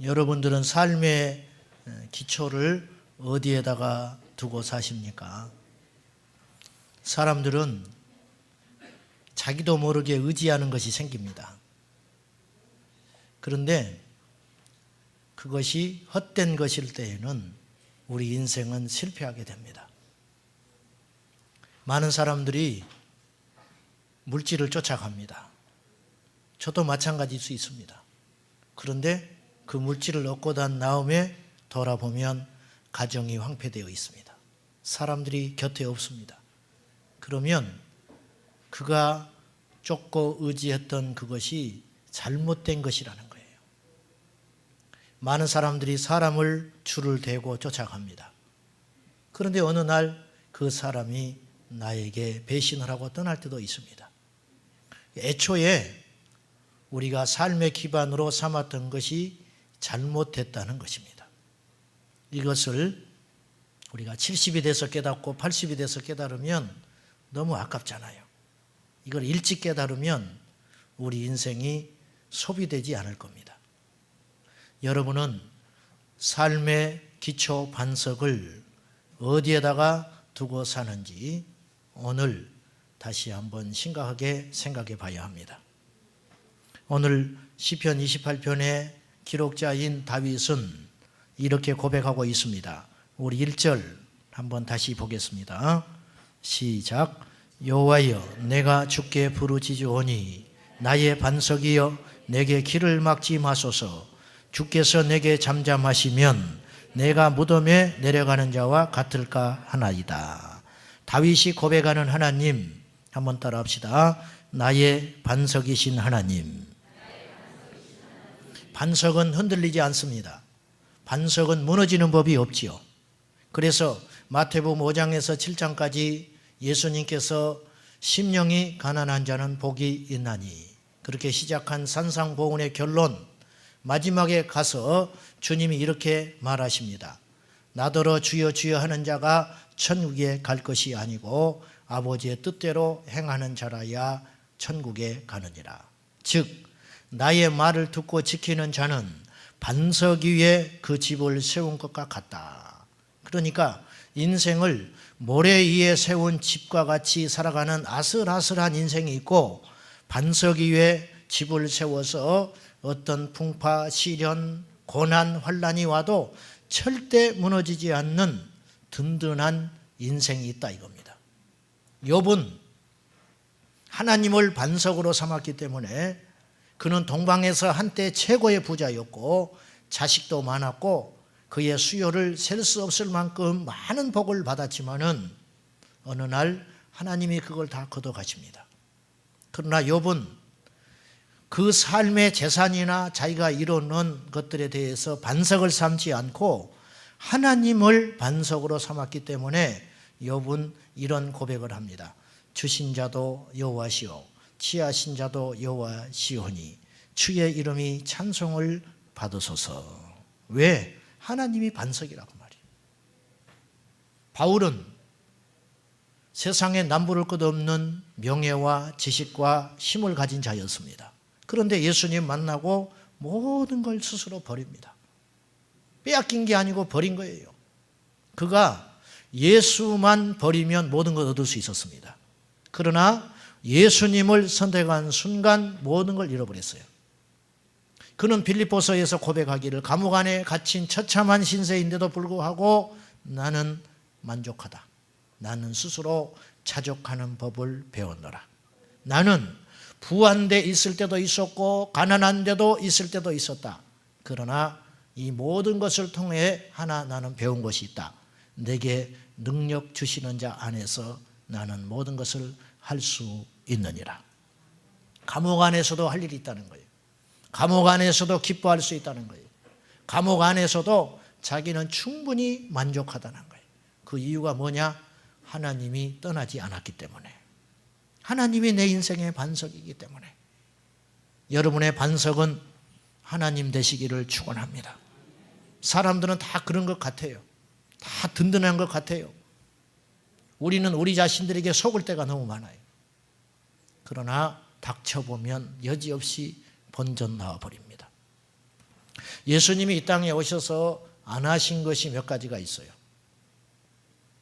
여러분들은 삶의 기초를 어디에다가 두고 사십니까? 사람들은 자기도 모르게 의지하는 것이 생깁니다. 그런데 그것이 헛된 것일 때에는 우리 인생은 실패하게 됩니다. 많은 사람들이 물질을 쫓아갑니다. 저도 마찬가지일 수 있습니다. 그런데 그 물질을 얻고 난 다음에 돌아보면 가정이 황폐되어 있습니다. 사람들이 곁에 없습니다. 그러면 그가 쫓고 의지했던 그것이 잘못된 것이라는 거예요. 많은 사람들이 사람을 줄을 대고 쫓아갑니다. 그런데 어느 날 그 사람이 나에게 배신을 하고 떠날 때도 있습니다. 애초에 우리가 삶의 기반으로 삼았던 것이 잘못됐다는 것입니다. 이것을 우리가 70이 돼서 깨닫고 80이 돼서 깨달으면 너무 아깝잖아요. 이걸 일찍 깨달으면 우리 인생이 소비되지 않을 겁니다. 여러분은 삶의 기초 반석을 어디에다가 두고 사는지 오늘 다시 한번 심각하게 생각해 봐야 합니다. 오늘 시편 28편의 기록자인 다윗은 이렇게 고백하고 있습니다. 우리 1절 한번 다시 보겠습니다. 시작. 여호와여, 내가 주께 부르짖으오니 나의 반석이여 내게 길을 막지 마소서. 주께서 내게 잠잠하시면 내가 무덤에 내려가는 자와 같을까 하나이다. 다윗이 고백하는 하나님, 한번 따라 합시다. 나의 반석이신 하나님. 반석은 흔들리지 않습니다. 반석은 무너지는 법이 없지요. 그래서 마태복음 5장에서 7장까지 예수님께서 심령이 가난한 자는 복이 있나니 그렇게 시작한 산상보훈의 결론, 마지막에 가서 주님이 이렇게 말하십니다. 나더러 주여 주여 하는 자가 천국에 갈 것이 아니고 아버지의 뜻대로 행하는 자라야 천국에 가느니라. 즉 나의 말을 듣고 지키는 자는 반석 위에 그 집을 세운 것과 같다. 그러니까 인생을 모래 위에 세운 집과 같이 살아가는 아슬아슬한 인생이 있고, 반석 위에 집을 세워서 어떤 풍파, 시련, 고난, 환난이 와도 절대 무너지지 않는 든든한 인생이 있다 이겁니다. 욥은 하나님을 반석으로 삼았기 때문에 그는 동방에서 한때 최고의 부자였고 자식도 많았고 그의 수요를 셀 수 없을 만큼 많은 복을 받았지만은 어느 날 하나님이 그걸 다 걷어가십니다. 그러나 욥은 그 삶의 재산이나 자기가 이뤄놓은 것들에 대해서 반석을 삼지 않고 하나님을 반석으로 삼았기 때문에 욥은 이런 고백을 합니다. 주신 자도 여호와시오 취하신 자도 여호와시오니 주의 이름이 찬송을 받으소서. 왜? 하나님이 반석이라고 말이에요. 바울은 세상에 남부를 것 없는 명예와 지식과 힘을 가진 자였습니다. 그런데 예수님 만나고 모든 걸 스스로 버립니다. 빼앗긴 게 아니고 버린 거예요. 그가 예수만 버리면 모든 걸 얻을 수 있었습니다. 그러나 예수님을 선택한 순간 모든 걸 잃어버렸어요. 그는 빌립보서에서 고백하기를 감옥 안에 갇힌 처참한 신세인데도 불구하고 나는 만족하다. 나는 스스로 자족하는 법을 배웠노라. 나는 부한 데 있을 때도 있었고 가난한 데도 있을 때도 있었다. 그러나 이 모든 것을 통해 하나 나는 배운 것이 있다. 내게 능력 주시는 자 안에서 나는 모든 것을 할 수 있느니라. 감옥 안에서도 할 일이 있다는 거예요. 감옥 안에서도 기뻐할 수 있다는 거예요. 감옥 안에서도 자기는 충분히 만족하다는 거예요. 그 이유가 뭐냐? 하나님이 떠나지 않았기 때문에. 하나님이 내 인생의 반석이기 때문에. 여러분의 반석은 하나님 되시기를 축원합니다. 사람들은 다 그런 것 같아요. 다 든든한 것 같아요. 우리는 우리 자신들에게 속을 때가 너무 많아요. 그러나 닥쳐보면 여지없이 번전 나와버립니다. 예수님이 이 땅에 오셔서 안 하신 것이 몇 가지가 있어요.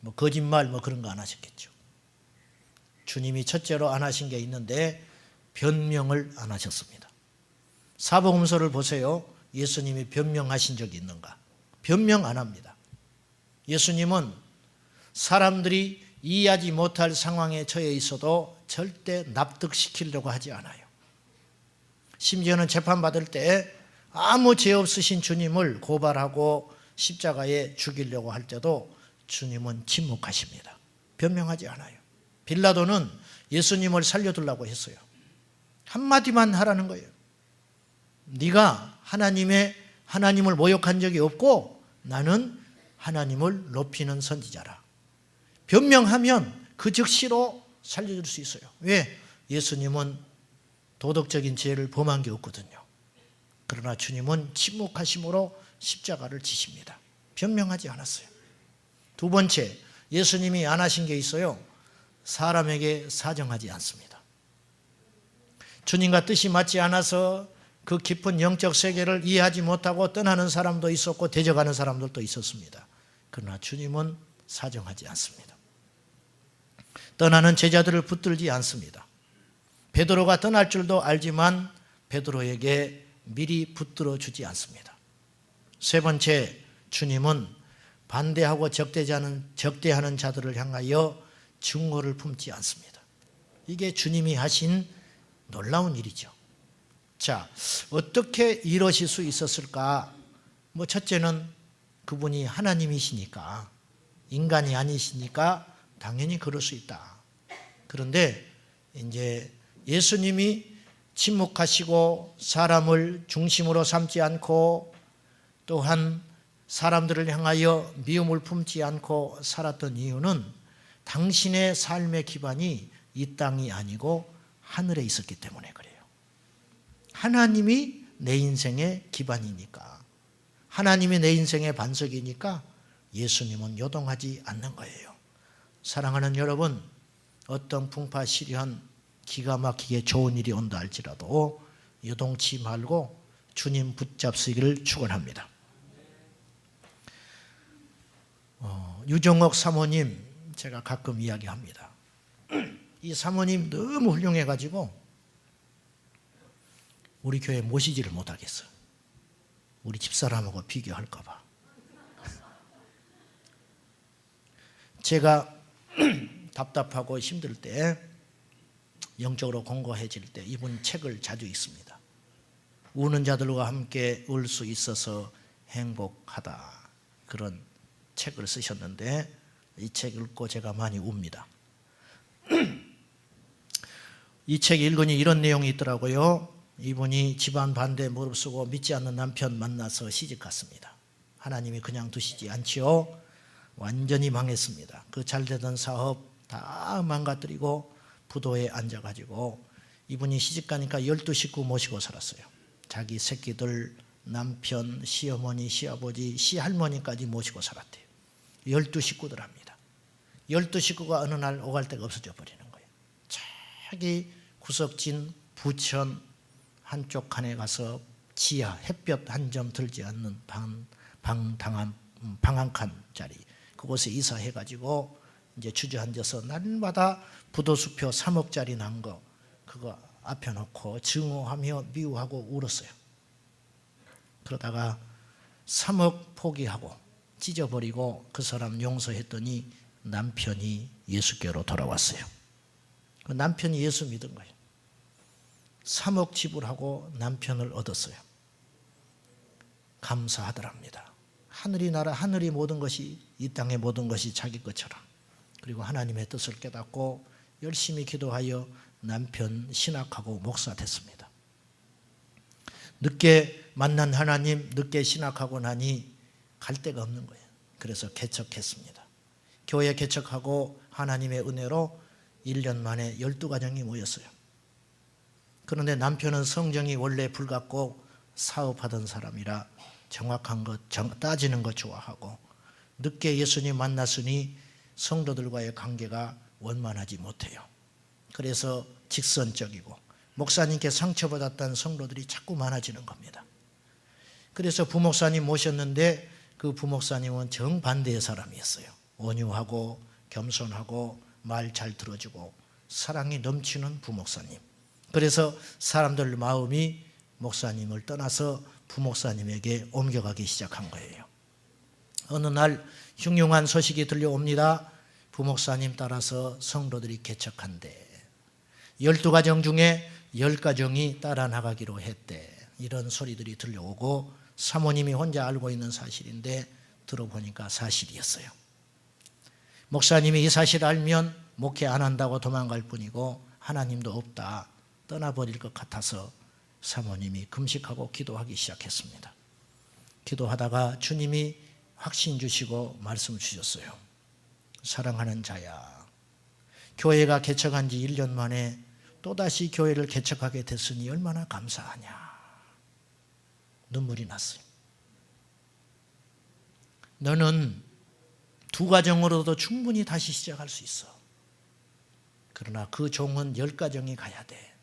뭐 거짓말 뭐 그런 거 안 하셨겠죠. 주님이 첫째로 안 하신 게 있는데 변명을 안 하셨습니다. 사복음서를 보세요. 예수님이 변명하신 적이 있는가? 변명 안 합니다. 예수님은 사람들이 이해하지 못할 상황에 처해 있어도 절대 납득시키려고 하지 않아요. 심지어는 재판받을 때 아무 죄 없으신 주님을 고발하고 십자가에 죽이려고 할 때도 주님은 침묵하십니다. 변명하지 않아요. 빌라도는 예수님을 살려두려고 했어요. 한마디만 하라는 거예요. 네가 하나님을 모욕한 적이 없고 나는 하나님을 높이는 선지자라. 변명하면 그 즉시로 살려줄 수 있어요. 왜? 예수님은 도덕적인 죄를 범한 게 없거든요. 그러나 주님은 침묵하심으로 십자가를 지십니다. 변명하지 않았어요. 두 번째, 예수님이 안 하신 게 있어요. 사람에게 사정하지 않습니다. 주님과 뜻이 맞지 않아서 그 깊은 영적 세계를 이해하지 못하고 떠나는 사람도 있었고 대적하는 사람들도 있었습니다. 그러나 주님은 사정하지 않습니다. 떠나는 제자들을 붙들지 않습니다. 베드로가 떠날 줄도 알지만 베드로에게 미리 붙들어 주지 않습니다. 세 번째, 주님은 반대하고 적대하는 자들을 향하여 증오를 품지 않습니다. 이게 주님이 하신 놀라운 일이죠. 자, 어떻게 이러실 수 있었을까? 첫째는 그분이 하나님이시니까, 인간이 아니시니까 당연히 그럴 수 있다. 그런데 이제 예수님이 침묵하시고 사람을 중심으로 삼지 않고 또한 사람들을 향하여 미움을 품지 않고 살았던 이유는 당신의 삶의 기반이 이 땅이 아니고 하늘에 있었기 때문에 그래요. 하나님이 내 인생의 기반이니까, 하나님이 내 인생의 반석이니까 예수님은 요동하지 않는 거예요. 사랑하는 여러분, 어떤 풍파 시련 기가 막히게 좋은 일이 온다 할지라도 요동치 말고 주님 붙잡으시기를 축원합니다. 유정옥 사모님 제가 가끔 이야기합니다. 이 사모님 너무 훌륭해가지고 우리 교회 모시지를 못하겠어. 우리 집사람하고 비교할까 봐. 제가 답답하고 힘들 때, 영적으로 공고해질 때 이분 책을 자주 읽습니다. 우는 자들과 함께 울 수 있어서 행복하다, 그런 책을 쓰셨는데 이 책 읽고 제가 많이 웁니다. 이 책 읽으니 이런 내용이 있더라고요. 이분이 집안 반대에 무릅쓰고 믿지 않는 남편 만나서 시집갔습니다. 하나님이 그냥 두시지 않지요. 완전히 망했습니다. 그 잘되던 사업 다 망가뜨리고 부도에 앉아가지고 이분이 시집가니까 12식구 모시고 살았어요. 자기 새끼들, 남편, 시어머니, 시아버지, 시할머니까지 모시고 살았대요. 12식구들 합니다. 12식구가 어느 날 오갈 데가 없어져 버리는 거예요. 자기 구석진 부천 한쪽 칸에 가서 지하 햇볕 한 점 들지 않는 방 한 칸짜리 그곳에 이사해가지고 이제 주저앉아서 날마다 부도수표 3억짜리 난 거 그거 앞에 놓고 증오하며 미워하고 울었어요. 그러다가 3억 포기하고 찢어버리고 그 사람 용서했더니 남편이 예수께로 돌아왔어요. 그 남편이 예수 믿은 거예요. 3억 지불하고 남편을 얻었어요. 감사하더랍니다. 하늘이 나라, 하늘이 모든 것이, 이 땅의 모든 것이 자기 것처럼. 그리고 하나님의 뜻을 깨닫고 열심히 기도하여 남편 신학하고 목사 됐습니다. 늦게 만난 하나님, 늦게 신학하고 나니 갈 데가 없는 거예요. 그래서 개척했습니다. 교회 개척하고 하나님의 은혜로 1년 만에 12가정이 모였어요. 그런데 남편은 성정이 원래 불같고 사업하던 사람이라 정확한 것, 따지는 것 좋아하고 늦게 예수님 만났으니 성도들과의 관계가 원만하지 못해요. 그래서 직선적이고 목사님께 상처받았다는 성도들이 자꾸 많아지는 겁니다. 그래서 부목사님 모셨는데 그 부목사님은 정반대의 사람이었어요. 온유하고 겸손하고 말 잘 들어주고 사랑이 넘치는 부목사님. 그래서 사람들 마음이 목사님을 떠나서 부목사님에게 옮겨가기 시작한 거예요. 어느 날 흉흉한 소식이 들려옵니다. 부목사님 따라서 성도들이 개척한대. 12가정 중에 10가정이 따라 나가기로 했대. 이런 소리들이 들려오고 사모님이 혼자 알고 있는 사실인데 들어보니까 사실이었어요. 목사님이 이 사실을 알면 목회 안 한다고 도망갈 뿐이고 하나님도 없다, 떠나버릴 것 같아서 사모님이 금식하고 기도하기 시작했습니다. 기도하다가 주님이 확신 주시고 말씀 주셨어요. 사랑하는 자야, 교회가 개척한 지 1년 만에 또다시 교회를 개척하게 됐으니 얼마나 감사하냐. 눈물이 났어요. 너는 2가정으로도 충분히 다시 시작할 수 있어. 그러나 그 종은 10가정이 가야 돼.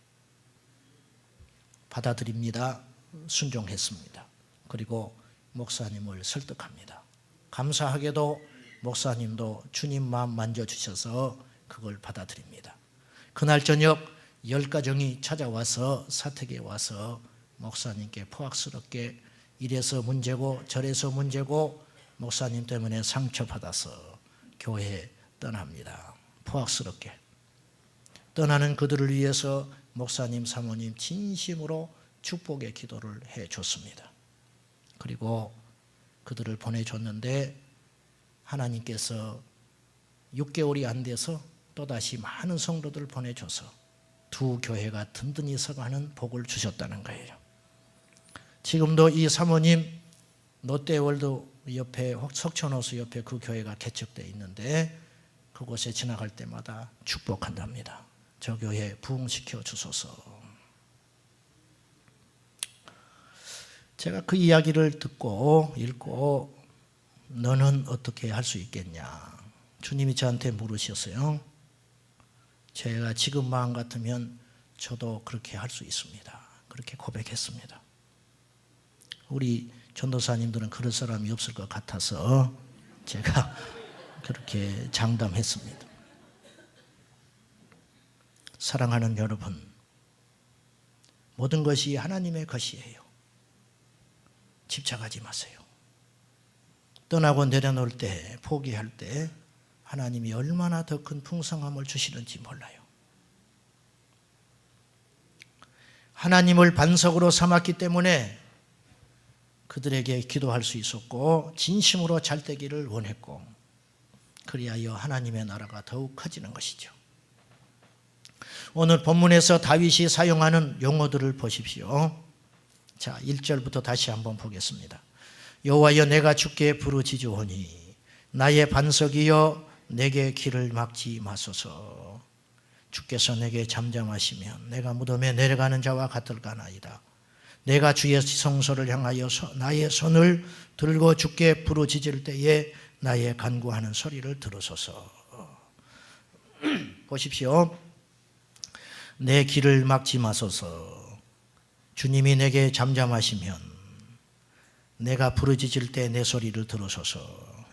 받아들입니다. 순종했습니다. 그리고 목사님을 설득합니다. 감사하게도 목사님도 주님 마음 만져주셔서 그걸 받아들입니다. 그날 저녁 10가정이 찾아와서 사택에 와서 목사님께 포악스럽게 이래서 문제고 저래서 문제고 목사님 때문에 상처받아서 교회 떠납니다. 포악스럽게. 떠나는 그들을 위해서 목사님, 사모님 진심으로 축복의 기도를 해줬습니다. 그리고 그들을 보내줬는데 하나님께서 6개월이 안 돼서 또다시 많은 성도들을 보내줘서 2 교회가 든든히 서가는 복을 주셨다는 거예요. 지금도 이 사모님 롯데월드 옆에 석촌호수 옆에 그 교회가 개척되어 있는데 그곳에 지나갈 때마다 축복한답니다. 저 교회 부흥시켜 주소서. 제가 그 이야기를 듣고 읽고 너는 어떻게 할 수 있겠냐. 주님이 저한테 물으셨어요. 제가 지금 마음 같으면 저도 그렇게 할 수 있습니다. 그렇게 고백했습니다. 우리 전도사님들은 그럴 사람이 없을 것 같아서 제가 그렇게 장담했습니다. 사랑하는 여러분, 모든 것이 하나님의 것이에요. 집착하지 마세요. 떠나고 내려놓을 때, 포기할 때 하나님이 얼마나 더 큰 풍성함을 주시는지 몰라요. 하나님을 반석으로 삼았기 때문에 그들에게 기도할 수 있었고 진심으로 잘 되기를 원했고 그리하여 하나님의 나라가 더욱 커지는 것이죠. 오늘 본문에서 다윗이 사용하는 용어들을 보십시오. 자, 1절부터 다시 한번 보겠습니다. 여호와여, 내가 주께 부르짖으오니 나의 반석이여 내게 길을 막지 마소서. 주께서 내게 잠잠하시면 내가 무덤에 내려가는 자와 같을까나이다. 내가 주의 성소를 향하여 나의 손을 들고 주께 부르짖을 때에 나의 간구하는 소리를 들으소서. 보십시오. 내 길을 막지 마소서. 주님이 내게 잠잠하시면 내가 부르짖을 때 내 소리를 들으소서.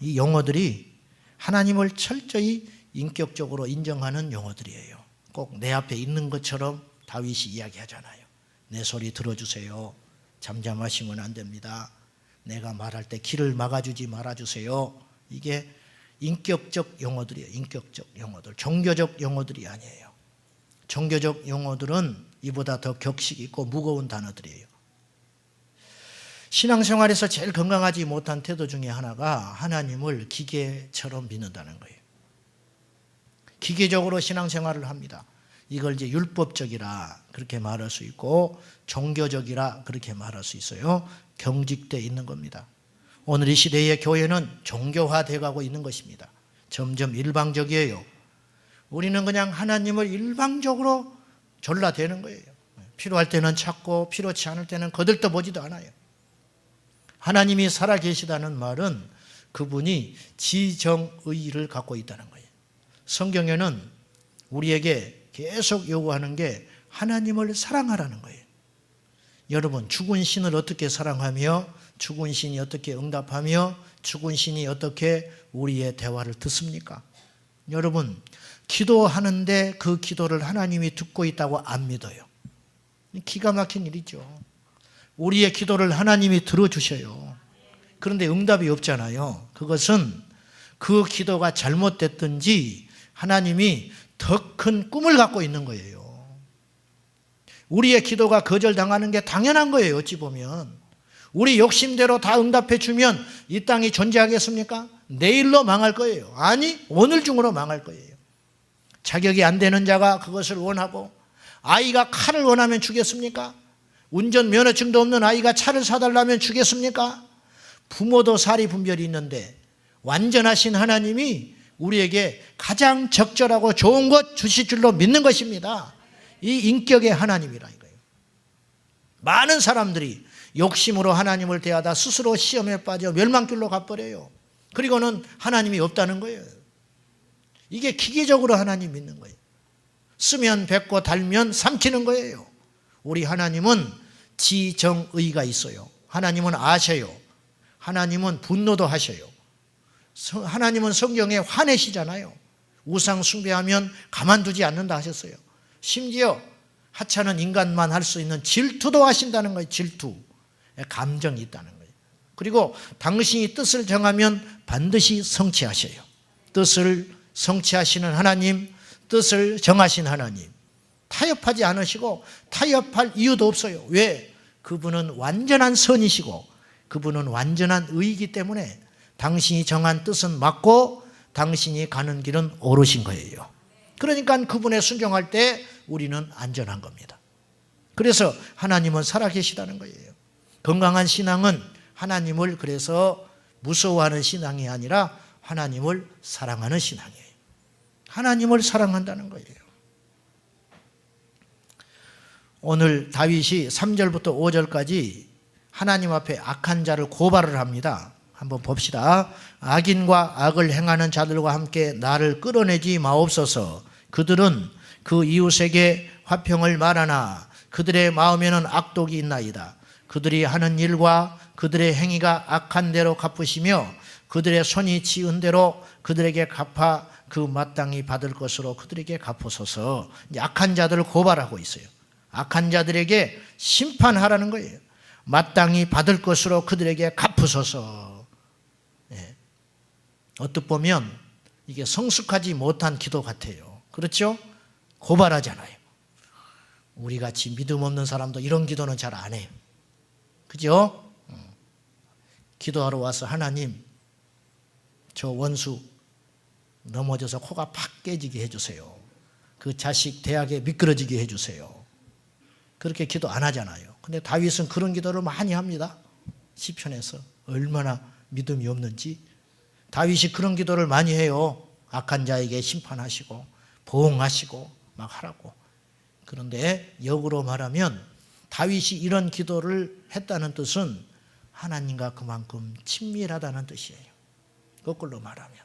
이 용어들이 하나님을 철저히 인격적으로 인정하는 용어들이에요. 꼭 내 앞에 있는 것처럼 다윗이 이야기하잖아요. 내 소리 들어주세요. 잠잠하시면 안 됩니다. 내가 말할 때 길을 막아주지 말아주세요. 이게 인격적 용어들이에요. 인격적 용어들. 종교적 용어들이 아니에요. 종교적 용어들은 이보다 더 격식 있고 무거운 단어들이에요. 신앙생활에서 제일 건강하지 못한 태도 중에 하나가 하나님을 기계처럼 믿는다는 거예요. 기계적으로 신앙생활을 합니다. 이걸 이제 율법적이라 그렇게 말할 수 있고 종교적이라 그렇게 말할 수 있어요. 경직되어 있는 겁니다. 오늘 이 시대의 교회는 종교화되어 가고 있는 것입니다. 점점 일방적이에요. 우리는 그냥 하나님을 일방적으로 졸라대는 거예요. 필요할 때는 찾고 필요치 않을 때는 거들떠보지도 않아요. 하나님이 살아계시다는 말은 그분이 지정의를 갖고 있다는 거예요. 성경에는 우리에게 계속 요구하는 게 하나님을 사랑하라는 거예요. 여러분, 죽은 신을 어떻게 사랑하며 죽은 신이 어떻게 응답하며 죽은 신이 어떻게 우리의 대화를 듣습니까? 여러분, 기도하는데 그 기도를 하나님이 듣고 있다고 안 믿어요. 기가 막힌 일이죠. 우리의 기도를 하나님이 들어주셔요. 그런데 응답이 없잖아요. 그것은 그 기도가 잘못됐든지 하나님이 더 큰 꿈을 갖고 있는 거예요. 우리의 기도가 거절당하는 게 당연한 거예요. 어찌 보면 우리 욕심대로 다 응답해 주면 이 땅이 존재하겠습니까? 내일로 망할 거예요. 아니, 오늘 중으로 망할 거예요. 자격이 안 되는 자가 그것을 원하고, 아이가 칼을 원하면 주겠습니까? 운전 면허증도 없는 아이가 차를 사달라면 주겠습니까? 부모도 사리 분별이 있는데 완전하신 하나님이 우리에게 가장 적절하고 좋은 것 주실 줄로 믿는 것입니다. 이 인격의 하나님이라 이거예요. 많은 사람들이 욕심으로 하나님을 대하다 스스로 시험에 빠져 멸망길로 가버려요. 그리고는 하나님이 없다는 거예요. 이게 기계적으로 하나님 믿는 거예요. 쓰면 뱉고 달면 삼키는 거예요. 우리 하나님은 지정의가 있어요. 하나님은 아셔요. 하나님은 분노도 하셔요. 하나님은 성경에 화내시잖아요. 우상 숭배하면 가만두지 않는다 하셨어요. 심지어 하찮은 인간만 할 수 있는 질투도 하신다는 거예요. 질투. 감정이 있다는 거예요. 그리고 당신이 뜻을 정하면 반드시 성취하셔요. 뜻을 성취하시는 하나님, 뜻을 정하신 하나님. 타협하지 않으시고 타협할 이유도 없어요. 왜? 그분은 완전한 선이시고 그분은 완전한 의이기 때문에 당신이 정한 뜻은 맞고 당신이 가는 길은 옳으신 거예요. 그러니까 그분에 순종할 때 우리는 안전한 겁니다. 그래서 하나님은 살아계시다는 거예요. 건강한 신앙은 하나님을 그래서 무서워하는 신앙이 아니라 하나님을 사랑하는 신앙이에요. 하나님을 사랑한다는 거예요. 오늘 다윗이 3절부터 5절까지 하나님 앞에 악한 자를 고발을 합니다. 한번 봅시다. 악인과 악을 행하는 자들과 함께 나를 끌어내지 마옵소서. 그들은 그 이웃에게 화평을 말하나 그들의 마음에는 악독이 있나이다. 그들이 하는 일과 그들의 행위가 악한 대로 갚으시며 그들의 손이 지은 대로 그들에게 갚아 그 마땅히 받을 것으로 그들에게 갚으소서. 악한 자들을 고발하고 있어요. 악한 자들에게 심판하라는 거예요. 마땅히 받을 것으로 그들에게 갚으소서. 네. 어떻게 보면 이게 성숙하지 못한 기도 같아요. 그렇죠? 고발하잖아요. 우리같이 믿음 없는 사람도 이런 기도는 잘 안 해요. 그죠? 기도하러 와서 하나님, 저 원수 넘어져서 코가 팍 깨지게 해주세요. 그 자식 대학에 미끄러지게 해주세요. 그렇게 기도 안 하잖아요. 근데 다윗은 그런 기도를 많이 합니다. 시편에서 얼마나 믿음이 없는지. 다윗이 그런 기도를 많이 해요. 악한 자에게 심판하시고 보응하시고 막 하라고. 그런데 역으로 말하면 다윗이 이런 기도를 했다는 뜻은 하나님과 그만큼 친밀하다는 뜻이에요. 거꾸로 말하면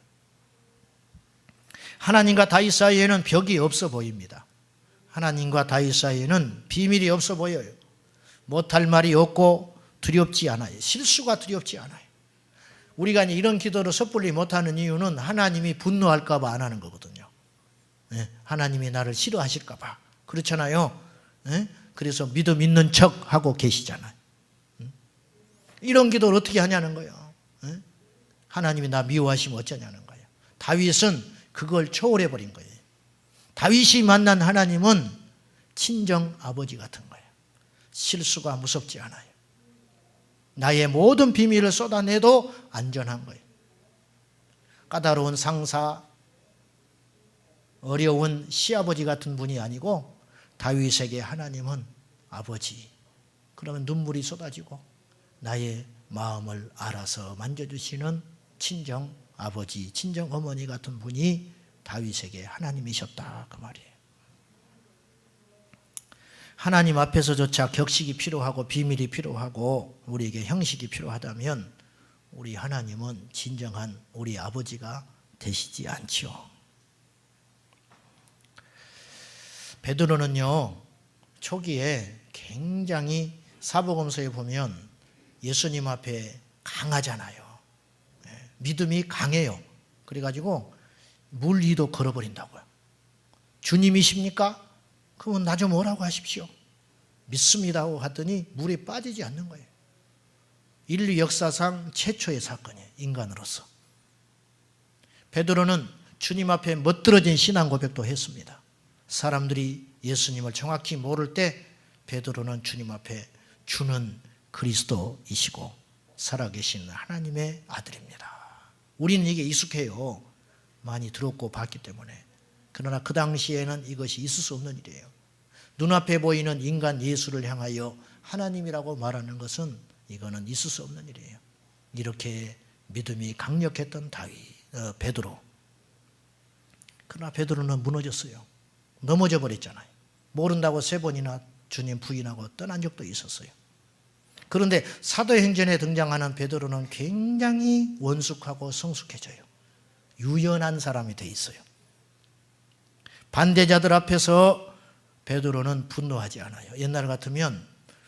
하나님과 다윗 사이에는 벽이 없어 보입니다. 하나님과 다윗 사이에는 비밀이 없어 보여요. 못할 말이 없고 두렵지 않아요. 실수가 두렵지 않아요. 우리가 이런 기도를 섣불리 못하는 이유는 하나님이 분노할까 봐 안 하는 거거든요. 하나님이 나를 싫어하실까 봐. 그렇잖아요. 그래서 믿음 있는 척 하고 계시잖아요. 이런 기도를 어떻게 하냐는 거예요. 하나님이 나 미워하시면 어쩌냐는 거예요. 다윗은 그걸 초월해버린 거예요. 다윗이 만난 하나님은 친정 아버지 같은 거예요. 실수가 무섭지 않아요. 나의 모든 비밀을 쏟아내도 안전한 거예요. 까다로운 상사, 어려운 시아버지 같은 분이 아니고 다윗에게 하나님은 아버지. 그러면 눈물이 쏟아지고 나의 마음을 알아서 만져주시는 친정 아버지, 친정 어머니 같은 분이 다윗에게 하나님이셨다 그 말이에요. 하나님 앞에서조차 격식이 필요하고 비밀이 필요하고 우리에게 형식이 필요하다면 우리 하나님은 진정한 우리 아버지가 되시지 않지요. 베드로는요 초기에 굉장히 사복음서에 보면 예수님 앞에 강하잖아요. 믿음이 강해요. 그래가지고 물 위도 걸어버린다고요. 주님이십니까? 그러면 나 좀 오라고 하십시오. 믿습니다고 하더니 물에 빠지지 않는 거예요. 인류 역사상 최초의 사건이에요. 인간으로서. 베드로는 주님 앞에 멋들어진 신앙 고백도 했습니다. 사람들이 예수님을 정확히 모를 때 베드로는 주님 앞에 주는 그리스도이시고 살아계신 하나님의 아들입니다. 우리는 이게 익숙해요. 많이 들었고 봤기 때문에. 그러나 그 당시에는 이것이 있을 수 없는 일이에요. 눈앞에 보이는 인간 예수를 향하여 하나님이라고 말하는 것은 이거는 있을 수 없는 일이에요. 이렇게 믿음이 강력했던 베드로. 그러나 베드로는 무너졌어요. 넘어져 버렸잖아요. 모른다고 3번이나 주님 부인하고 떠난 적도 있었어요. 그런데 사도행전에 등장하는 베드로는 굉장히 원숙하고 성숙해져요. 유연한 사람이 돼 있어요. 반대자들 앞에서 베드로는 분노하지 않아요. 옛날 같으면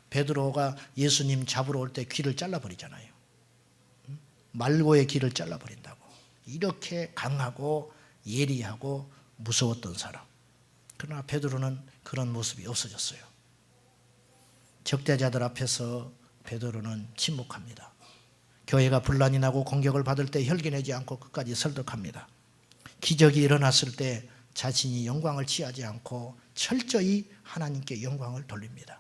베드로가 예수님 잡으러 올 때 귀를 잘라버리잖아요. 말고의 귀를 잘라버린다고. 이렇게 강하고 예리하고 무서웠던 사람. 그러나 베드로는 그런 모습이 없어졌어요. 적대자들 앞에서 베드로는 침묵합니다. 교회가 분란이 나고 공격을 받을 때 혈기내지 않고 끝까지 설득합니다. 기적이 일어났을 때 자신이 영광을 취하지 않고 철저히 하나님께 영광을 돌립니다.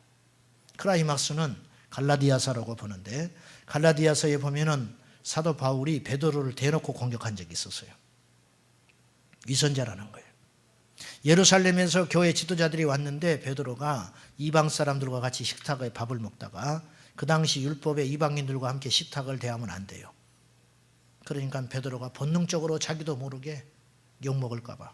클라이막스는 갈라디아서라고 보는데 갈라디아서에 보면은 사도 바울이 베드로를 대놓고 공격한 적이 있었어요. 위선자라는 거예요. 예루살렘에서 교회 지도자들이 왔는데 베드로가 이방 사람들과 같이 식탁에 밥을 먹다가 그 당시 율법에 이방인들과 함께 식탁을 대하면 안 돼요. 그러니까 베드로가 본능적으로 자기도 모르게 욕먹을까 봐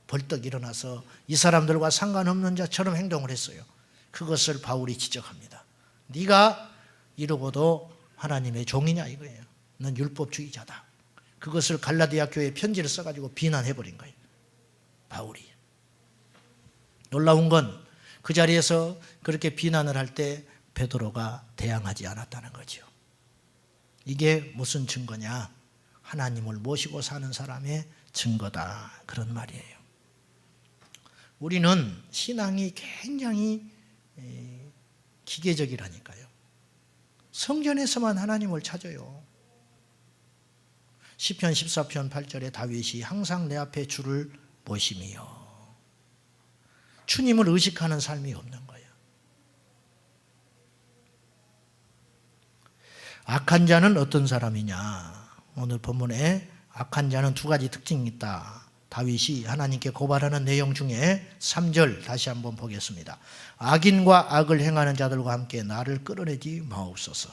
벌떡 일어나서 이 사람들과 상관없는 자처럼 행동을 했어요. 그것을 바울이 지적합니다. 네가 이러고도 하나님의 종이냐 이거예요. 넌 율법주의자다. 그것을 갈라디아 교회에 편지를 써가지고 비난해버린 거예요. 바울이. 놀라운 건 그 자리에서 그렇게 비난을 할 때 베드로가 대항하지 않았다는 거죠. 이게 무슨 증거냐? 하나님을 모시고 사는 사람의 증거다. 그런 말이에요. 우리는 신앙이 굉장히 기계적이라니까요. 성전에서만 하나님을 찾아요. 시편 14편 8절에 다윗이 항상 내 앞에 주를 모심이요. 주님을 의식하는 삶이 없는 거예요. 악한 자는 어떤 사람이냐? 오늘 본문에 악한 자는 2가지 특징이 있다. 다윗이 하나님께 고발하는 내용 중에 3절 다시 한번 보겠습니다. 악인과 악을 행하는 자들과 함께 나를 끌어내지 마옵소서.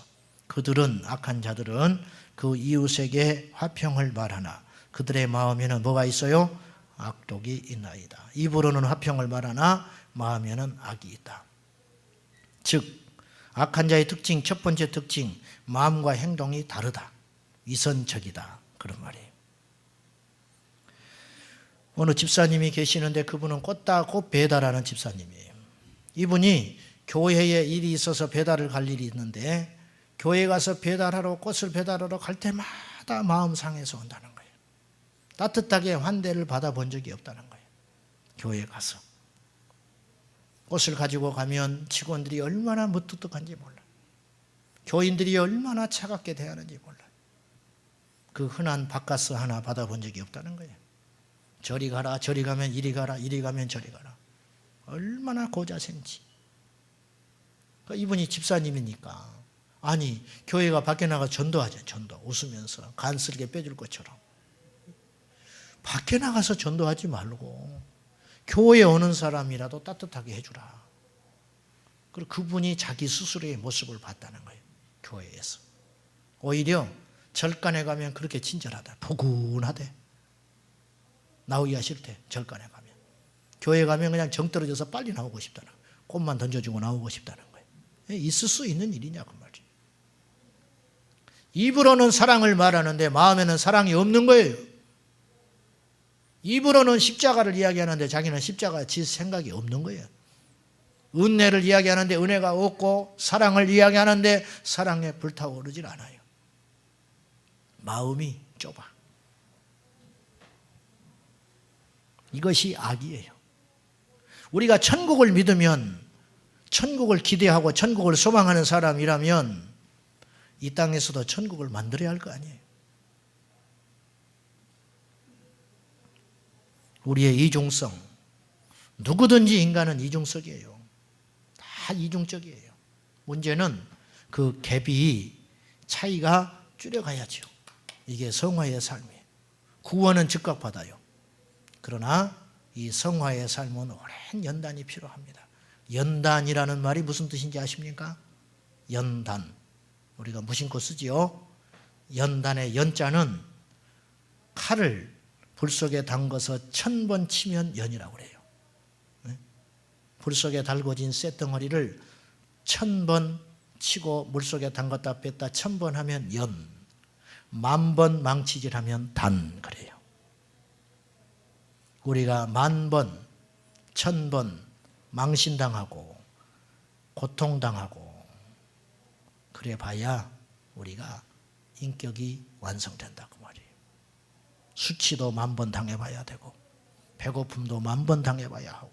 그들은 악한 자들은 그 이웃에게 화평을 말하나 그들의 마음에는 뭐가 있어요? 악독이 있나이다. 입으로는 화평을 말하나 마음에는 악이 있다. 즉 악한 자의 특징, 첫 번째 특징, 마음과 행동이 다르다. 위선적이다. 그런 말이에요. 어느 집사님이 계시는데 그분은 꽃다고 배달하는 집사님이에요. 이분이 교회에 일이 있어서 배달을 갈 일이 있는데 교회 가서 배달하러 꽃을 배달하러 갈 때마다 마음 상해서 온다는 거예요. 따뜻하게 환대를 받아본 적이 없다는 거예요. 교회에 가서. 꽃을 가지고 가면 직원들이 얼마나 무뚝뚝한지 몰라요. 교인들이 얼마나 차갑게 대하는지 몰라요. 그 흔한 바카스 하나 받아본 적이 없다는 거예요. 저리 가라, 저리 가면 이리 가라, 이리 가면 저리 가라. 얼마나 고자생지. 그러니까 이분이 집사님이니까. 아니, 교회가 밖에 나가 전도하죠. 전도. 웃으면서 간스럽게 빼줄 것처럼. 밖에 나가서 전도하지 말고 교회에 오는 사람이라도 따뜻하게 해주라. 그리고 그분이 자기 스스로의 모습을 봤다는 거예요. 교회에서. 오히려 절간에 가면 그렇게 친절하다. 포근하대. 나오기가 싫대. 절간에 가면. 교회 가면 그냥 정 떨어져서 빨리 나오고 싶다는 거예요. 꽃만 던져주고 나오고 싶다는 거예요. 있을 수 있는 일이냐 그 말이에요. 입으로는 사랑을 말하는데 마음에는 사랑이 없는 거예요. 입으로는 십자가를 이야기하는데 자기는 십자가 질 생각이 없는 거예요. 은혜를 이야기하는데 은혜가 없고 사랑을 이야기하는데 사랑에 불타오르질 않아요. 마음이 좁아. 이것이 악이에요. 우리가 천국을 믿으면, 천국을 기대하고 천국을 소망하는 사람이라면 이 땅에서도 천국을 만들어야 할 거 아니에요. 우리의 이중성, 누구든지 인간은 이중성이에요. 다 이중적이에요. 문제는 그 갭이 차이가 줄여가야죠. 이게 성화의 삶이에요. 구원은 즉각 받아요. 그러나 이 성화의 삶은 오랜 연단이 필요합니다. 연단이라는 말이 무슨 뜻인지 아십니까? 연단. 우리가 무심코 쓰지요. 연단의 연자는 칼을 불 속에 담가서 1000번 치면 연이라고 그래요. 불 속에 달궈진 쇳덩어리를 1000번 치고 물 속에 담갔다 뺐다 1000번 하면 연, 10,000번 망치질하면 단 그래요. 우리가 10,000번, 1000번 망신당하고 고통당하고 그래 봐야 우리가 인격이 완성된다고 말이에요. 수치도 10,000번 당해봐야 되고 배고픔도 10,000번 당해봐야 하고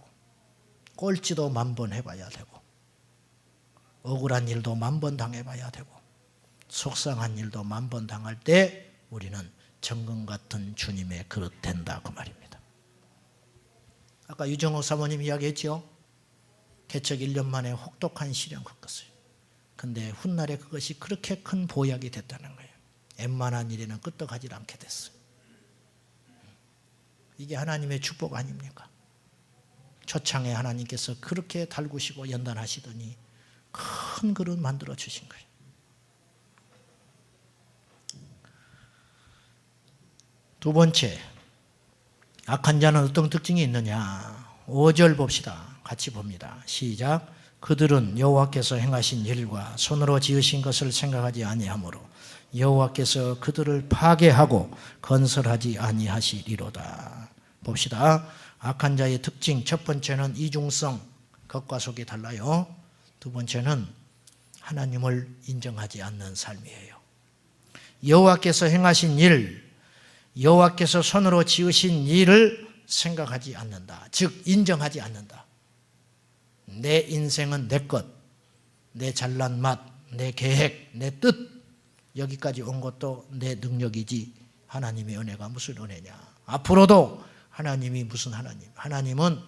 꼴찌도 10,000번 해봐야 되고 억울한 일도 10,000번 당해봐야 되고 속상한 일도 10,000번 당할 때 우리는 정금 같은 주님의 그릇 된다 그 말입니다. 아까 유정옥 사모님 이야기했죠. 개척 1년 만에 혹독한 시련 겪었어요. 근데 훗날에 그것이 그렇게 큰 보약이 됐다는 거예요. 웬만한 일에는 끄떡하지 않게 됐어요. 이게 하나님의 축복 아닙니까? 초창에 하나님께서 그렇게 달구시고 연단하시더니 큰 그릇 만들어 주신 거예요. 두 번째, 악한 자는 어떤 특징이 있느냐? 5절 봅시다. 같이 봅니다. 시작. 그들은 여호와께서 행하신 일과 손으로 지으신 것을 생각하지 아니하므로 여호와께서 그들을 파괴하고 건설하지 아니하시리로다. 봅시다. 악한 자의 특징, 첫 번째는 이중성, 겉과 속이 달라요. 두 번째는 하나님을 인정하지 않는 삶이에요. 여호와께서 행하신 일, 여호와께서 손으로 지으신 일을 생각하지 않는다. 즉 인정하지 않는다. 내 인생은 내 것, 내 잘난 맛, 내 계획, 내 뜻, 여기까지 온 것도 내 능력이지 하나님의 은혜가 무슨 은혜냐. 앞으로도 하나님이 무슨 하나님, 하나님은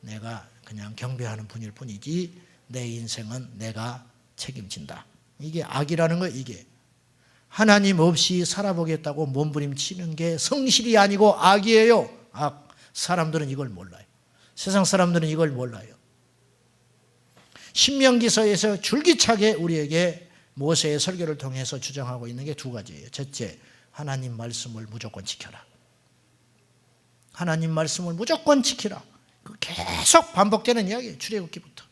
내가 그냥 경배하는 분일 뿐이지 내 인생은 내가 책임진다. 이게 악이라는 거예요. 이게 하나님 없이 살아보겠다고 몸부림치는 게 성실이 아니고 악이에요. 악. 사람들은 이걸 몰라요. 세상 사람들은 이걸 몰라요. 신명기서에서 줄기차게 우리에게 모세의 설교를 통해서 주장하고 있는 게 두 가지예요. 첫째, 하나님 말씀을 무조건 지켜라. 하나님 말씀을 무조건 지키라. 계속 반복되는 이야기예요. 출애굽기부터.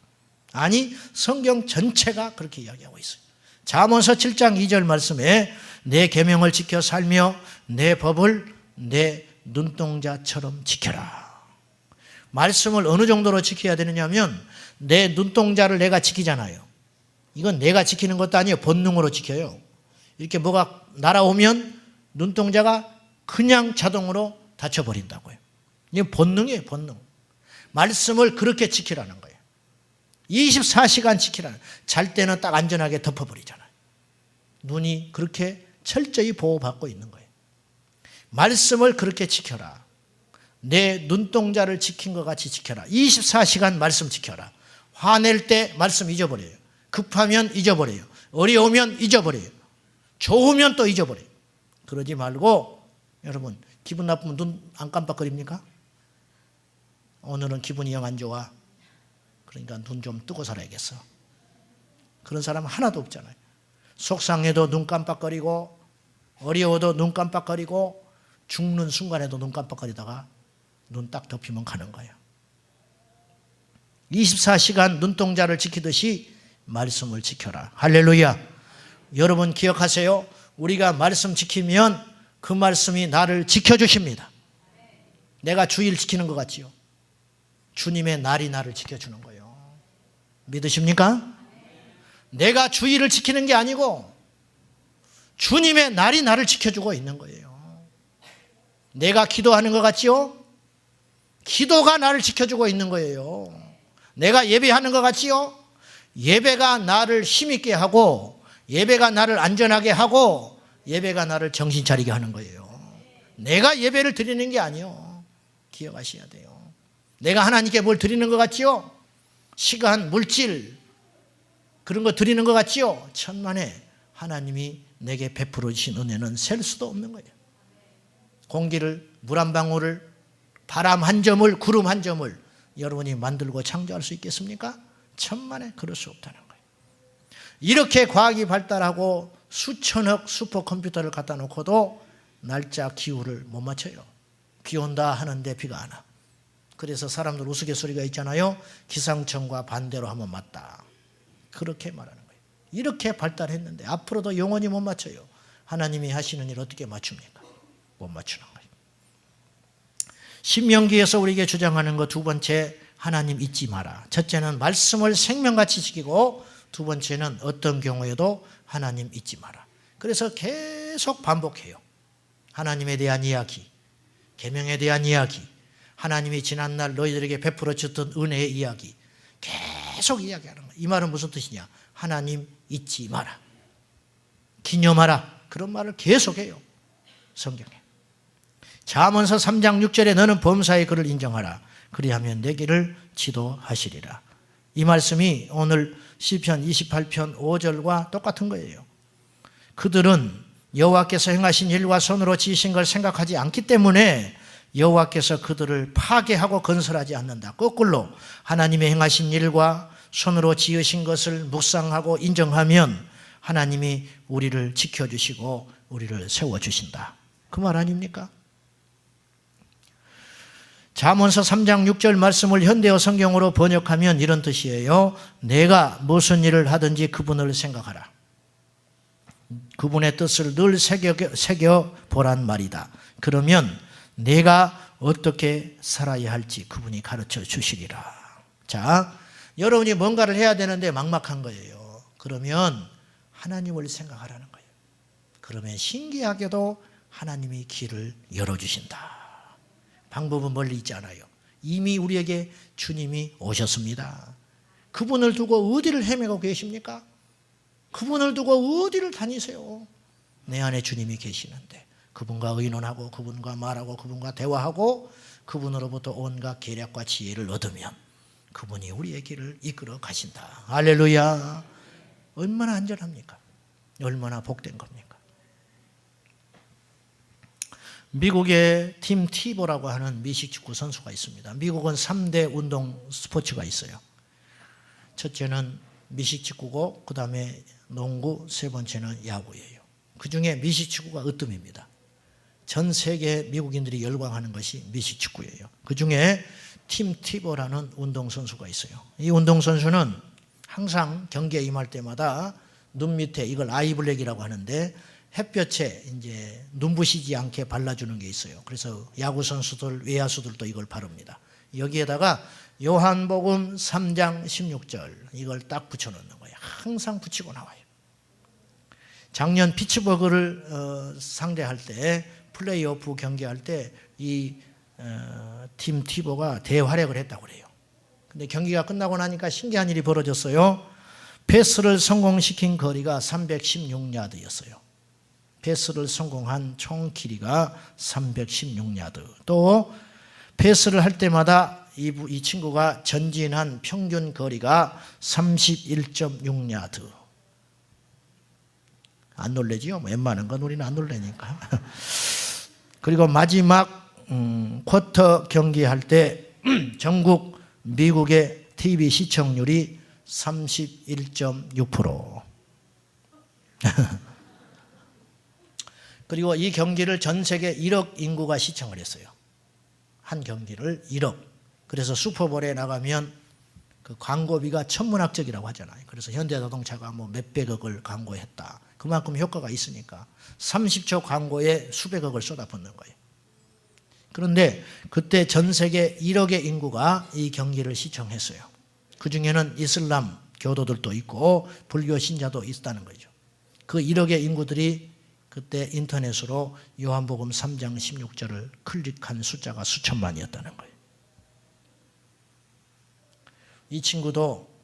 아니, 성경 전체가 그렇게 이야기하고 있어요. 잠언서 7장 2절 말씀에 내 계명을 지켜 살며 내 법을 내 눈동자처럼 지켜라. 말씀을 어느 정도로 지켜야 되느냐면 내 눈동자를 내가 지키잖아요. 이건 내가 지키는 것도 아니에요. 본능으로 지켜요. 이렇게 뭐가 날아오면 눈동자가 그냥 자동으로 닫혀버린다고요. 이게 본능이에요. 본능. 말씀을 그렇게 지키라는 거예요. 24시간 지키라는. 잘 때는 딱 안전하게 덮어버리잖아요. 눈이 그렇게 철저히 보호받고 있는 거예요. 말씀을 그렇게 지켜라. 내 눈동자를 지킨 것 같이 지켜라. 24시간 말씀 지켜라. 화낼 때 말씀 잊어버려요. 급하면 잊어버려요. 어려우면 잊어버려요. 좋으면 또 잊어버려요. 그러지 말고 여러분 기분 나쁘면 눈 안 깜빡거립니까? 오늘은 기분이 영 안 좋아. 그러니까 눈 좀 뜨고 살아야겠어. 그런 사람은 하나도 없잖아요. 속상해도 눈 깜빡거리고 어려워도 눈 깜빡거리고 죽는 순간에도 눈 깜빡거리다가 눈 딱 덮이면 가는 거예요. 24시간 눈동자를 지키듯이 말씀을 지켜라. 할렐루야. 여러분 기억하세요. 우리가 말씀 지키면 그 말씀이 나를 지켜주십니다. 내가 주일 지키는 것 같지요. 주님의 날이 나를 지켜주는 거예요. 믿으십니까? 내가 주의를 지키는 게 아니고 주님의 날이 나를 지켜주고 있는 거예요. 내가 기도하는 것 같지요? 기도가 나를 지켜주고 있는 거예요. 내가 예배하는 것 같지요? 예배가 나를 힘있게 하고 예배가 나를 안전하게 하고 예배가 나를 정신 차리게 하는 거예요. 내가 예배를 드리는 게 아니요. 기억하셔야 돼요. 내가 하나님께 뭘 드리는 것 같지요? 시간, 물질 그런 거 드리는 것 같지요? 천만에 하나님이 내게 베풀어 주신 은혜는 셀 수도 없는 거예요. 공기를, 물 한 방울을, 바람 한 점을, 구름 한 점을 여러분이 만들고 창조할 수 있겠습니까? 천만에 그럴 수 없다는 거예요. 이렇게 과학이 발달하고 수천억 슈퍼컴퓨터를 갖다 놓고도 날짜 기후를 못 맞춰요. 비 온다 하는데 비가 안 와. 그래서 사람들 우스갯소리가 있잖아요. 기상청과 반대로 하면 맞다. 그렇게 말하는 거예요. 이렇게 발달했는데 앞으로도 영원히 못 맞춰요. 하나님이 하시는 일 어떻게 맞춥니까? 못 맞추는 거예요. 신명기에서 우리에게 주장하는 것 두 번째, 하나님 잊지 마라. 첫째는 말씀을 생명같이 지키고 두 번째는 어떤 경우에도 하나님 잊지 마라. 그래서 계속 반복해요. 하나님에 대한 이야기, 계명에 대한 이야기, 하나님이 지난날 너희들에게 베풀어 주던 은혜의 이야기 계속 이야기하는 거예요. 이 말은 무슨 뜻이냐? 하나님 잊지 마라, 기념하라, 그런 말을 계속해요. 성경에. 잠언서 3장 6절에 너는 범사의 그를 인정하라. 그리하면 내 길을 지도하시리라. 이 말씀이 오늘 시편 28편 5절과 똑같은 거예요. 그들은 여호와께서 행하신 일과 손으로 지으신 걸 생각하지 않기 때문에 여호와께서 그들을 파괴하고 건설하지 않는다. 거꾸로 하나님의 행하신 일과 손으로 지으신 것을 묵상하고 인정하면 하나님이 우리를 지켜주시고 우리를 세워주신다. 그 말 아닙니까? 잠언서 3장 6절 말씀을 현대어 성경으로 번역하면 이런 뜻이에요. 내가 무슨 일을 하든지 그분을 생각하라. 그분의 뜻을 늘 새겨보란 말이다. 그러면 내가 어떻게 살아야 할지 그분이 가르쳐 주시리라. 자, 여러분이 뭔가를 해야 되는데 막막한 거예요. 그러면 하나님을 생각하라는 거예요. 그러면 신기하게도 하나님이 길을 열어주신다. 방법은 멀리 있지 않아요. 이미 우리에게 주님이 오셨습니다. 그분을 두고 어디를 헤매고 계십니까? 그분을 두고 어디를 다니세요? 내 안에 주님이 계시는데 그분과 의논하고 그분과 말하고 그분과 대화하고 그분으로부터 온갖 계략과 지혜를 얻으면 그분이 우리의 길을 이끌어 가신다. 할렐루야. 얼마나 안전합니까? 얼마나 복된 겁니까? 미국의 팀 티보라고 하는 미식축구 선수가 있습니다. 미국은 3대 운동 스포츠가 있어요. 첫째는 미식축구고 그 다음에 농구, 세 번째는 야구예요. 그중에 미식축구가 으뜸입니다. 전 세계 미국인들이 열광하는 것이 미식축구예요. 그중에 팀 티보라는 운동선수가 있어요. 이 운동선수는 항상 경기에 임할 때마다 눈 밑에 이걸 아이블랙이라고 하는데 햇볕에 이제 눈부시지 않게 발라주는 게 있어요. 그래서 야구 선수들, 외야수들도 이걸 바릅니다. 여기에다가 요한복음 3장 16절 이걸 딱 붙여놓는 거예요. 항상 붙이고 나와요. 작년 피츠버그를 상대할 때 플레이오프 경기할 때 이 팀 티보가 대활약을 했다고 그래요. 근데 경기가 끝나고 나니까 신기한 일이 벌어졌어요. 패스를 성공시킨 거리가 316야드였어요. 패스를 성공한 총 길이가 316야드. 또 패스를 할 때마다 이 친구가 전진한 평균 거리가 31.6야드. 안 놀래지요? 웬만한 건 우리는 안 놀래니까. 그리고 마지막 쿼터 경기할 때 전국 미국의 TV 시청률이 31.6%. 그리고 이 경기를 전 세계 1억 인구가 시청을 했어요. 한 경기를 1억. 그래서 슈퍼볼에 나가면 그 광고비가 천문학적이라고 하잖아요. 그래서 현대자동차가 뭐 몇백억을 광고했다. 그만큼 효과가 있으니까 30초 광고에 수백억을 쏟아붓는 거예요. 그런데 그때 전 세계 1억의 인구가 이 경기를 시청했어요. 그 중에는 이슬람 교도들도 있고 불교 신자도 있다는 거죠. 그 1억의 인구들이 그때 인터넷으로 요한복음 3장 16절을 클릭한 숫자가 수천만이었다는 거예요. 이 친구도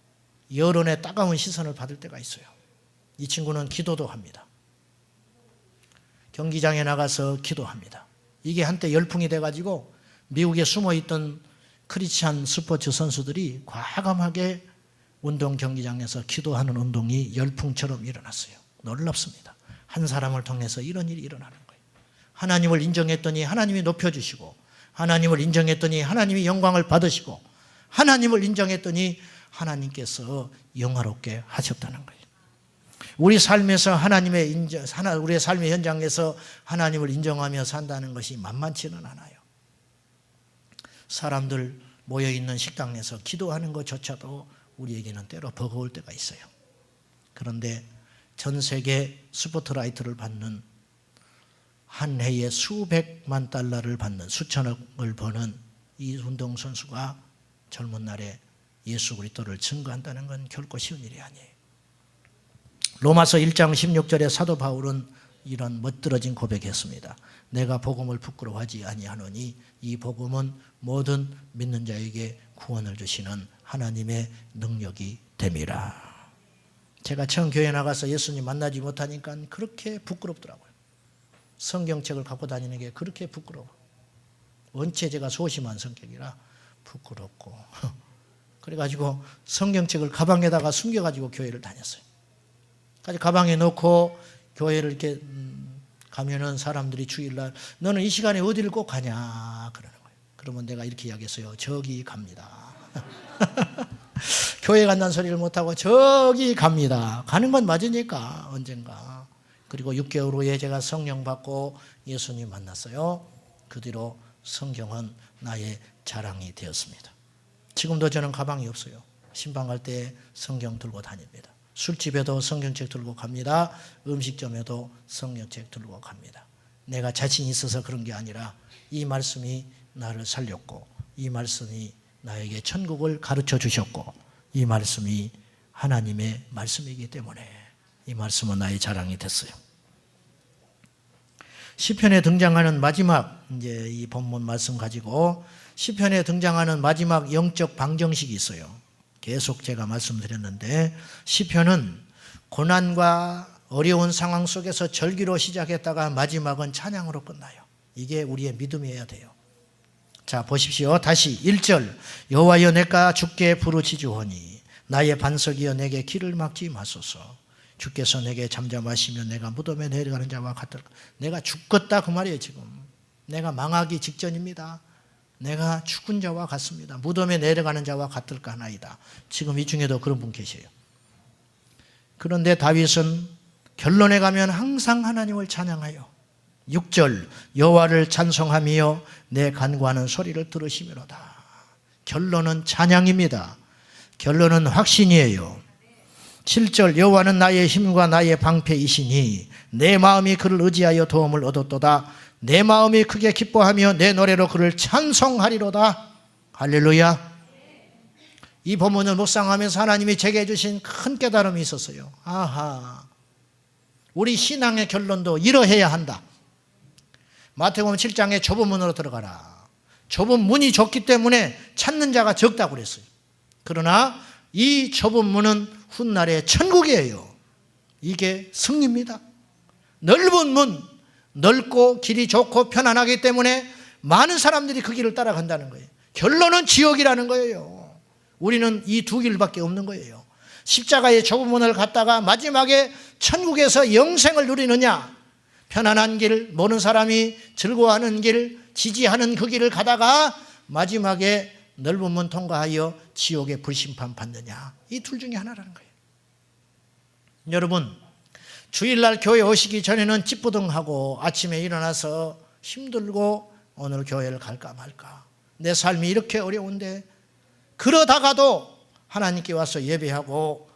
여론의 따가운 시선을 받을 때가 있어요. 이 친구는 기도도 합니다. 경기장에 나가서 기도합니다. 이게 한때 열풍이 돼가지고 미국에 숨어있던 크리스찬 스포츠 선수들이 과감하게 운동 경기장에서 기도하는 운동이 열풍처럼 일어났어요. 놀랍습니다. 한 사람을 통해서 이런 일이 일어나는 거예요. 하나님을 인정했더니 하나님이 높여주시고, 하나님을 인정했더니 하나님이 영광을 받으시고, 하나님을 인정했더니 하나님께서 영화롭게 하셨다는 거예요. 우리 삶에서 우리의 삶의 현장에서 하나님을 인정하며 산다는 것이 만만치는 않아요. 사람들 모여있는 식당에서 기도하는 것조차도 우리에게는 때로 버거울 때가 있어요. 그런데 전 세계 스포트라이트를 받는, 한 해에 수백만 달러를 받는, 수천억을 버는 이 운동선수가 젊은 날에 예수 그리스도를 증거한다는 건 결코 쉬운 일이 아니에요. 로마서 1장 16절에 사도 바울은 이런 멋들어진 고백했습니다. 내가 복음을 부끄러워하지 아니하노니 이 복음은 모든 믿는 자에게 구원을 주시는 하나님의 능력이 됨이라. 제가 처음 교회 나가서 예수님 만나지 못하니까 그렇게 부끄럽더라고요. 성경책을 갖고 다니는 게 그렇게 부끄러워. 원체 제가 소심한 성격이라 부끄럽고 그래가지고 성경책을 가방에다가 숨겨가지고 교회를 다녔어요. 가방에 넣고 교회를 이렇게 가면은 사람들이 주일날 너는 이 시간에 어디를 꼭 가냐 그러는 거예요. 그러면 내가 이렇게 이야기했어요. 저기 갑니다. 교회 간다는 소리를 못하고 저기 갑니다. 가는 건 맞으니까 언젠가. 그리고 6개월 후에 제가 성령 받고 예수님 만났어요. 그 뒤로 성경은 나의 자랑이 되었습니다. 지금도 저는 가방이 없어요. 신방 갈 때 성경 들고 다닙니다. 술집에도 성경책 들고 갑니다. 음식점에도 성경책 들고 갑니다. 내가 자신이 있어서 그런 게 아니라 이 말씀이 나를 살렸고, 이 말씀이 나에게 천국을 가르쳐 주셨고, 이 말씀이 하나님의 말씀이기 때문에 이 말씀은 나의 자랑이 됐어요. 시편에 등장하는 마지막, 이제 이 본문 말씀 가지고 시편에 등장하는 마지막 영적 방정식이 있어요. 계속 제가 말씀드렸는데, 시편은 고난과 어려운 상황 속에서 절기로 시작했다가 마지막은 찬양으로 끝나요. 이게 우리의 믿음이어야 돼요. 자, 보십시오. 다시 1절. 여호와여 내가 주께 부르짖으오니 나의 반석이여 내게 길을 막지 마소서. 주께서 내게 잠잠하시면 내가 무덤에 내려가는 자와 같을까. 내가 죽겠다 그 말이에요. 지금 내가 망하기 직전입니다. 내가 죽은 자와 같습니다. 무덤에 내려가는 자와 같을까 하나이다. 지금 이 중에도 그런 분 계세요. 그런데 다윗은 결론에 가면 항상 하나님을 찬양하여 6절 여호와를 찬송하며 내 간구하는 소리를 들으시미로다. 결론은 찬양입니다. 결론은 확신이에요. 7절 여호와는 나의 힘과 나의 방패이시니 내 마음이 그를 의지하여 도움을 얻었도다. 내 마음이 크게 기뻐하며 내 노래로 그를 찬송하리로다. 할렐루야. 이 본문을 묵상하면서 하나님이 제게 해주신 큰 깨달음이 있었어요. 아하, 우리 신앙의 결론도 이러해야 한다. 마태복음 7장에 좁은 문으로 들어가라. 좁은 문이 좁기 때문에 찾는 자가 적다고 그랬어요. 그러나 이 좁은 문은 훗날의 천국이에요. 이게 승리입니다. 넓은 문, 넓고 길이 좋고 편안하기 때문에 많은 사람들이 그 길을 따라간다는 거예요. 결론은 지옥이라는 거예요. 우리는 이 두 길밖에 없는 거예요. 십자가의 좁은 문을 갔다가 마지막에 천국에서 영생을 누리느냐, 편안한 길, 모든 사람이 즐거워하는 길, 지지하는 그 길을 가다가 마지막에 넓은 문 통과하여 지옥의 불심판 받느냐, 이 둘 중에 하나라는 거예요. 여러분, 주일날 교회 오시기 전에는 찌뿌둥하고 아침에 일어나서 힘들고 오늘 교회를 갈까 말까, 내 삶이 이렇게 어려운데, 그러다가도 하나님께 와서 예배하고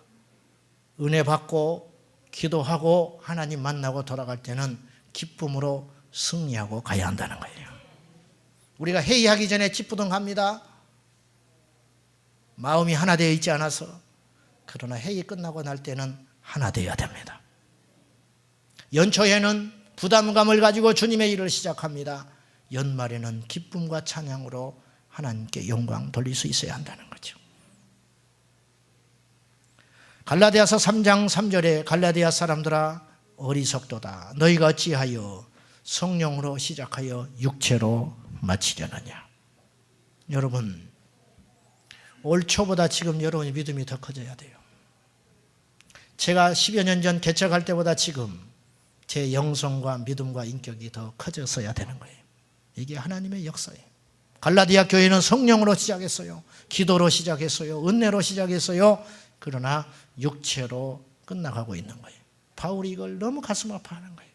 은혜 받고 기도하고 하나님 만나고 돌아갈 때는 기쁨으로 승리하고 가야 한다는 거예요. 우리가 회의하기 전에 찌뿌둥합니다. 마음이 하나 되어 있지 않아서 그러나 회의 끝나고 날 때는 하나 되어야 됩니다. 연초에는 부담감을 가지고 주님의 일을 시작합니다. 연말에는 기쁨과 찬양으로 하나님께 영광 돌릴 수 있어야 한다는 거죠. 갈라디아서 3장 3절에 갈라디아 사람들아 어리석도다. 너희가 어찌하여 성령으로 시작하여 육체로 마치려느냐. 여러분, 올 초보다 지금 여러분의 믿음이 더 커져야 돼요. 제가 10여 년 전 개척할 때보다 지금 제 영성과 믿음과 인격이 더 커졌어야 되는 거예요. 이게 하나님의 역사예요. 갈라디아 교회는 성령으로 시작했어요. 기도로 시작했어요. 은혜로 시작했어요. 그러나 육체로 끝나가고 있는 거예요. 바울이 이걸 너무 가슴 아파하는 거예요.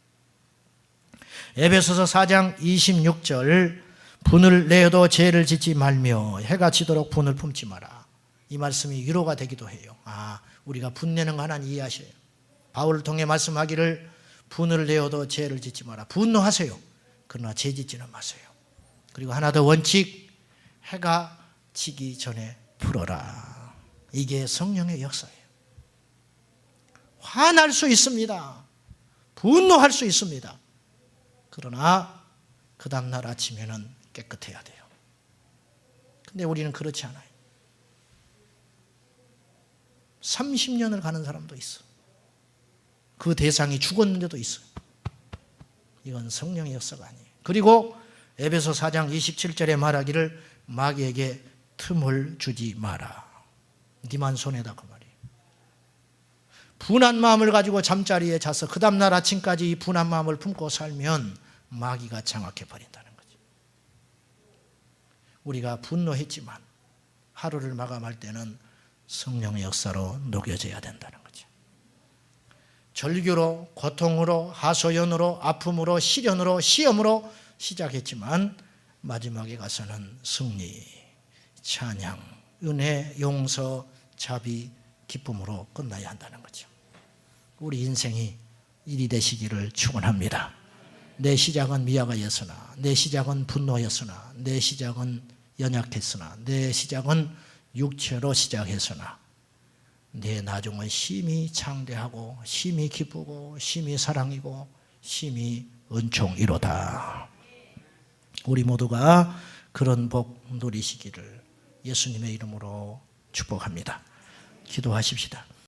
에베소서 4장 26절 분을 내어도 죄를 짓지 말며 해가 지도록 분을 품지 마라. 이 말씀이 위로가 되기도 해요. 우리가 분내는 거 하나님 이해하셔요. 바울을 통해 말씀하기를 분을 내어도 죄를 짓지 마라. 분노하세요. 그러나 죄 짓지는 마세요. 그리고 하나 더 원칙, 해가 지기 전에 풀어라. 이게 성령의 역사예요. 화날 수 있습니다. 분노할 수 있습니다. 그러나 그 다음날 아침에는 깨끗해야 돼요. 근데 우리는 그렇지 않아요. 30년을 가는 사람도 있어. 그 대상이 죽었는데도 있어요. 이건 성령의 역사가 아니에요. 그리고 에베소 4장 27절에 말하기를 마귀에게 틈을 주지 마라. 니만 손해다 그 말이에요. 분한 마음을 가지고 잠자리에 자서 그 다음날 아침까지 이 분한 마음을 품고 살면 마귀가 장악해 버린다는 거죠. 우리가 분노했지만 하루를 마감할 때는 성령의 역사로 녹여져야 된다는 거죠. 절규로, 고통으로, 하소연으로, 아픔으로, 시련으로, 시험으로 시작했지만 마지막에 가서는 승리, 찬양, 은혜, 용서, 자비, 기쁨으로 끝나야 한다는 거죠. 우리 인생이 일이 되시기를 축원합니다. 내 시작은 미아가였으나, 내 시작은 분노였으나, 내 시작은 연약했으나, 내 시작은 육체로 시작했으나 내 나중은 심히 창대하고 심히 기쁘고 심히 사랑이고 심히 은총이로다. 우리 모두가 그런 복 누리시기를 예수님의 이름으로 축복합니다. 기도하십시다.